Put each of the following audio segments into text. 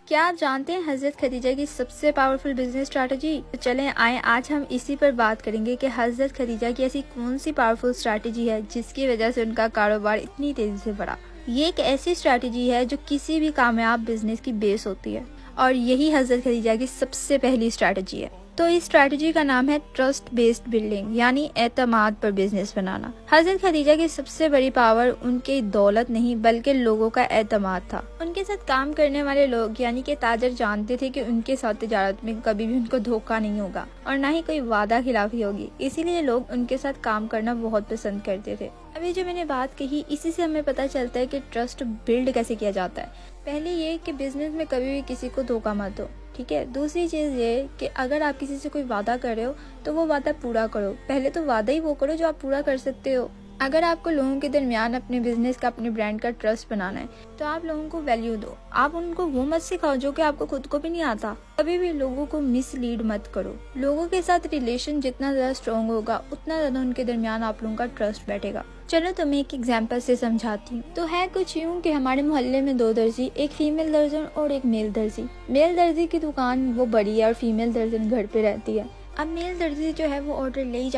کیا آپ جانتے ہیں حضرت خدیجہ کی سب سے پاورفل بزنس اسٹریٹجی؟ تو چلیں آئیں آج ہم اسی پر بات کریں گے کہ حضرت خدیجہ کی ایسی کون سی پاورفل اسٹریٹجی ہے جس کی وجہ سے ان کا کاروبار اتنی تیزی سے بڑھا۔ یہ ایک ایسی اسٹریٹجی ہے جو کسی بھی کامیاب بزنس کی بیس ہوتی ہے، اور یہی حضرت خدیجہ کی سب سے پہلی اسٹریٹجی ہے۔ تو اس اسٹریٹجی کا نام ہے ٹرسٹ بیسڈ بلڈنگ، یعنی اعتماد پر بزنس بنانا۔ حضرت خدیجہ کی سب سے بڑی پاور ان کی دولت نہیں بلکہ لوگوں کا اعتماد تھا۔ ان کے ساتھ کام کرنے والے لوگ یعنی کہ تاجر جانتے تھے کہ ان کے ساتھ تجارت میں کبھی بھی ان کو دھوکہ نہیں ہوگا اور نہ ہی کوئی وعدہ خلافی ہوگی، اسی لیے لوگ ان کے ساتھ کام کرنا بہت پسند کرتے تھے۔ ابھی جو میں نے بات کہی اسی سے ہمیں پتہ چلتا ہے کہ ٹرسٹ بلڈ کیسے کیا جاتا ہے۔ پہلے یہ کہ بزنس میں کبھی بھی کسی کو دھوکہ مت دو، ٹھیک ہے۔ دوسری چیز یہ کہ اگر آپ کسی سے کوئی وعدہ کر رہے ہو تو وہ وعدہ پورا کرو۔ پہلے تو وعدہ ہی وہ کرو جو آپ پورا کر سکتے ہو۔ اگر آپ کو لوگوں کے درمیان اپنے بزنس کا، اپنے برانڈ کا ٹرسٹ بنانا ہے تو آپ لوگوں کو ویلیو دو۔ آپ ان کو وہ مت سکھاؤ جو کہ آپ کو خود کو بھی نہیں آتا۔ کبھی بھی لوگوں کو مس لیڈ مت کرو۔ لوگوں کے ساتھ ریلیشن جتنا زیادہ اسٹرانگ ہوگا اتنا زیادہ ان کے درمیان آپ لوگوں کا ٹرسٹ بیٹھے گا۔ چلو تمہیں ایک ایگزامپل سے سمجھاتی ہوں۔ تو ہے کچھ یوں کہ ہمارے محلے میں 2 درزی، ایک فیمیل درزن اور ایک میل درزی۔ میل درزی کی دکان وہ بڑی ہے اور فیمیل درزن گھر پہ رہتی ہے۔ اب میل درزی جو ہے وہ آرڈر لے ہی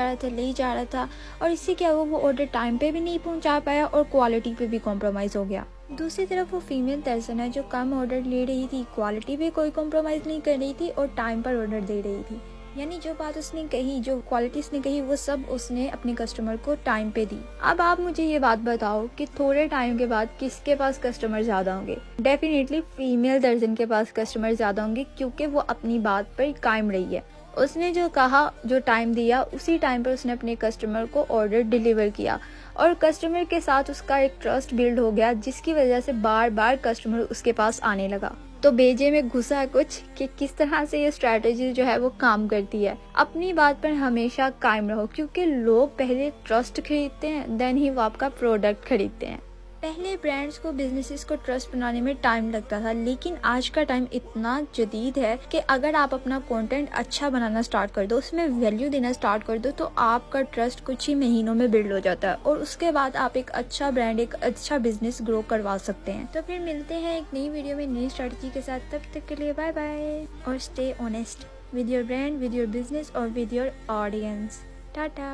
جا رہا تھا اور اس سے کیا ہوا، وہ آرڈر ٹائم پہ بھی نہیں پہنچا پایا اور کوالٹی پہ بھی کمپرومائز ہو گیا۔ دوسری طرف وہ فیمیل درزن ہے جو کم آرڈر لے رہی تھی، کوالٹی پہ کوئی کمپرومائز نہیں کر رہی تھی اور ٹائم پر آرڈر دے رہی تھی۔ یعنی جو بات اس نے کہی، جو کوالٹی اس نے کہی، وہ سب اس نے اپنے کسٹمر کو ٹائم پہ دی۔ اب آپ مجھے یہ بات بتاؤ کہ تھوڑے ٹائم کے بعد کس کے پاس کسٹمر زیادہ ہوں گے؟ ڈیفینیٹلی فیمیل درزن کے پاس کسٹمر زیادہ ہوں گے، کیونکہ وہ اپنی بات پر قائم رہی ہے۔ اس نے جو کہا، جو ٹائم دیا، اسی ٹائم پر اس نے اپنے کسٹمر کو آرڈر ڈیلیور کیا اور کسٹمر کے ساتھ اس کا ایک ٹرسٹ بلڈ ہو گیا، جس کی وجہ سے بار بار کسٹمر اس کے پاس آنے لگا۔ تو بیجے میں گھسا کچھ کہ کس طرح سے یہ اسٹریٹجی جو ہے وہ کام کرتی ہے۔ اپنی بات پر ہمیشہ قائم رہو، کیونکہ لوگ پہلے ٹرسٹ خریدتے ہیں دین ہی وہ آپ کا پروڈکٹ خریدتے ہیں۔ پہلے برانڈز کو، بزنسز کو ٹرسٹ بنانے میں ٹائم لگتا تھا، لیکن آج کا ٹائم اتنا جدید ہے کہ اگر آپ اپنا کنٹینٹ اچھا بنانا سٹارٹ کر دو، اس میں ویلیو دینا سٹارٹ کر دو، تو آپ کا ٹرسٹ کچھ ہی مہینوں میں بلڈ ہو جاتا ہے اور اس کے بعد آپ ایک اچھا برانڈ، ایک اچھا بزنس گرو کروا سکتے ہیں۔ تو پھر ملتے ہیں ایک نئی ویڈیو میں نئی اسٹریٹجی کے ساتھ، تب تک کے لیے بائے بائے اور stay honest with your brand, with your business اور ود یور آڈینس۔ ٹاٹا۔